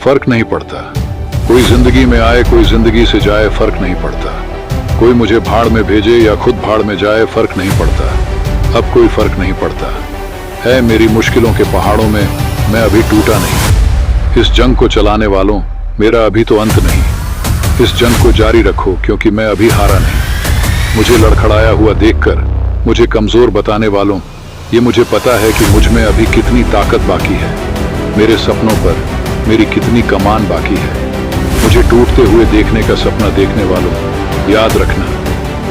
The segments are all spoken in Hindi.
फर्क नहीं पड़ता। कोई जिंदगी में आए, कोई जिंदगी से जाए, फर्क नहीं पड़ता। कोई मुझे भाड़ में भेजे या खुद भाड़ में जाए, फर्क नहीं पड़ता। अब कोई फर्क नहीं पड़ता है। मेरी मुश्किलों के पहाड़ों में मैं अभी टूटा नहीं। इस जंग को चलाने वालों, मेरा अभी तो अंत नहीं। इस जंग को जारी रखो, क्योंकि मैं अभी हारा नहीं। मुझे लड़खड़ाया हुआ देखकर मुझे कमजोर बताने वालों, ये मुझे पता है कि मुझ में अभी कितनी ताकत बाकी है। मेरे सपनों पर मेरी कितनी कमान बाकी है। मुझे टूटते हुए देखने का सपना देखने वालों, याद रखना,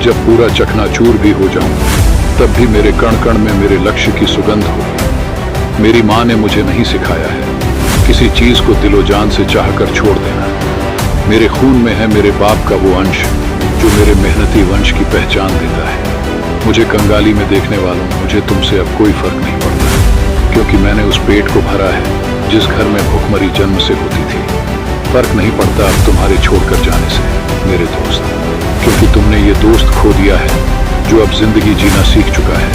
जब पूरा चकनाचूर भी हो जाऊं, तब भी मेरे कण कण में मेरे लक्ष्य की सुगंध होगी। मेरी माँ ने मुझे नहीं सिखाया है किसी चीज को दिलो जान से चाहकर छोड़ देना। मेरे खून में है मेरे बाप का वो अंश जो मेरे मेहनती वंश की पहचान देता है। मुझे कंगाली में देखने वालों, मुझे तुमसे अब कोई फर्क नहीं पड़ता, क्योंकि मैंने उस पेट को भरा है जिस घर में भूखमरी जन्म से होती थी। फर्क नहीं पड़ता अब तुम्हारे छोड़कर जाने से मेरे दोस्त, क्योंकि तुमने ये दोस्त खो दिया है जो अब जिंदगी जीना सीख चुका है।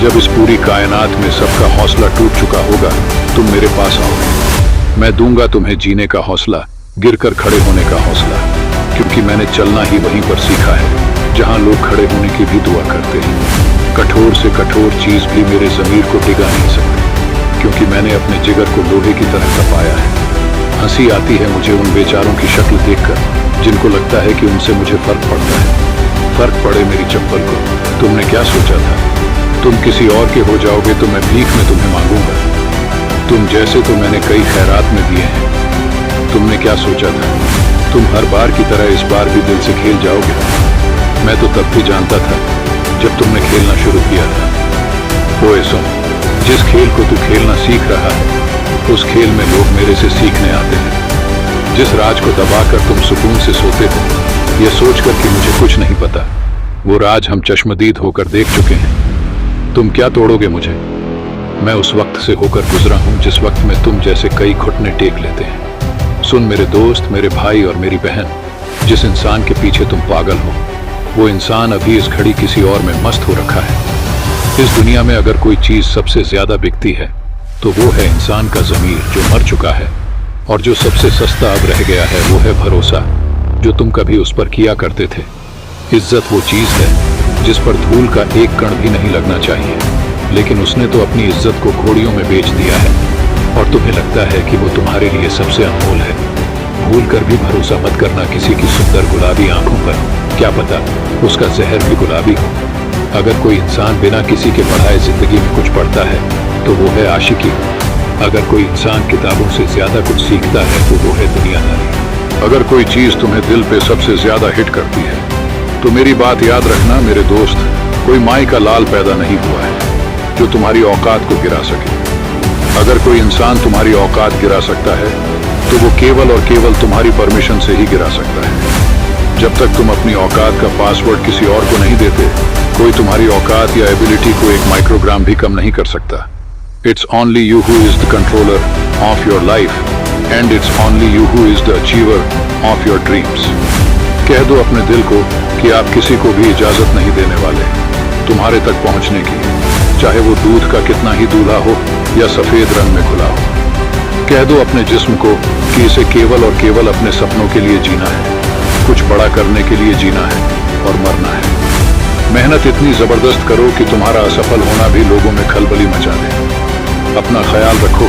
जब इस पूरी कायनात में सबका हौसला टूट चुका होगा, तुम मेरे पास आओगे। मैं दूंगा तुम्हें जीने का हौसला, गिरकर खड़े होने का हौसला, क्योंकि मैंने चलना ही वहीं पर सीखा है जहां लोग खड़े होने की भी दुआ करते हैं। कठोर से कठोर चीज भी मेरे जमीर को डिगा नहीं सकती, क्योंकि मैंने अपने जिगर को लोहे की तरह तपाया है। हंसी आती है मुझे उन बेचारों की शक्ल देखकर जिनको लगता है कि उनसे मुझे फर्क पड़ता है। फर्क पड़े मेरी चप्पल को। तुमने क्या सोचा था? तुम किसी और के हो जाओगे तो मैं भीख में तुम्हें मांगूंगा। तुम जैसे तो मैंने कई खैरात में दिए हैं। तुमने क्या सोचा था? तुम हर बार की तरह इस बार भी दिल से खेल जाओगे? मैं तो तब भी जानता था जब तुमने खेलना शुरू किया था। ओए सुन, जिस खेल को तू खेलना सीख रहा है, उस खेल में लोग मेरे से सीखने आते हैं। जिस राज को दबाकर तुम सुकून से सोते थे, ये सोचकर कि मुझे कुछ नहीं पता, वो राज हम चश्मदीद होकर देख चुके हैं। तुम क्या तोड़ोगे मुझे? मैं उस वक्त से होकर गुजरा हूं जिस वक्त में तुम जैसे कई घुटने टेक लेते हैं। सुन मेरे दोस्त, मेरे भाई और मेरी बहन, जिस इंसान के पीछे तुम पागल हो, वो इंसान अभी इस घड़ी किसी और में मस्त हो रखा है। इस दुनिया में अगर कोई चीज सबसे ज्यादा बिकती है तो वो है इंसान का ज़मीर जो मर चुका है, और जो सबसे सस्ता अब रह गया है वो है भरोसा जो तुम कभी उस पर किया करते थे। इज्जत वो चीज है जिस पर धूल का एक कण भी नहीं लगना चाहिए, लेकिन उसने तो अपनी इज्जत को घोड़ियों में बेच दिया है, और तुम्हें लगता है कि वो तुम्हारे लिए सबसे अनमोल है। भूल कर भी भरोसा मत करना किसी की सुंदर गुलाबी आंखों पर, क्या पता उसका जहर भी गुलाबी हो। अगर कोई इंसान बिना किसी के पढ़ाए जिंदगी में कुछ पढ़ता है तो वो है आशिकी। अगर कोई इंसान किताबों से ज्यादा कुछ सीखता है तो वो है दुनियादारी। अगर कोई चीज तुम्हें दिल पे सबसे ज्यादा हिट करती है तो मेरी बात याद रखना मेरे दोस्त, कोई माई का लाल पैदा नहीं हुआ है जो तुम्हारी औकात को गिरा सके। अगर कोई इंसान तुम्हारी औकात गिरा सकता है तो वो केवल और केवल तुम्हारी परमिशन से ही गिरा सकता है। जब तक तुम अपनी औकात का पासवर्ड किसी और को नहीं देते, कोई तुम्हारी औकात या एबिलिटी को एक माइक्रोग्राम भी कम नहीं कर सकता। It's only you who is the controller of your life, and it's only you who is the achiever of your dreams. कह दो अपने दिल को कि आप किसी को भी इजाजत नहीं देने वाले तुम्हारे तक पहुंचने की, चाहे वो दूध का कितना ही दूल्हा हो या सफेद रंग में खुला हो। कह दो अपने जिस्म को कि इसे केवल और केवल अपने सपनों के लिए जीना है, कुछ बड़ा करने के लिए जीना है और मरना है। मेहनत इतनी जबरदस्त करो कि तुम्हारा असफल होना भी लोगों में खलबली मचा दे। अपना ख्याल रखो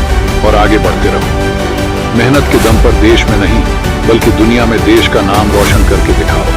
और आगे बढ़ते रहो। मेहनत के दम पर देश में नहीं बल्कि दुनिया में देश का नाम रोशन करके दिखाओ।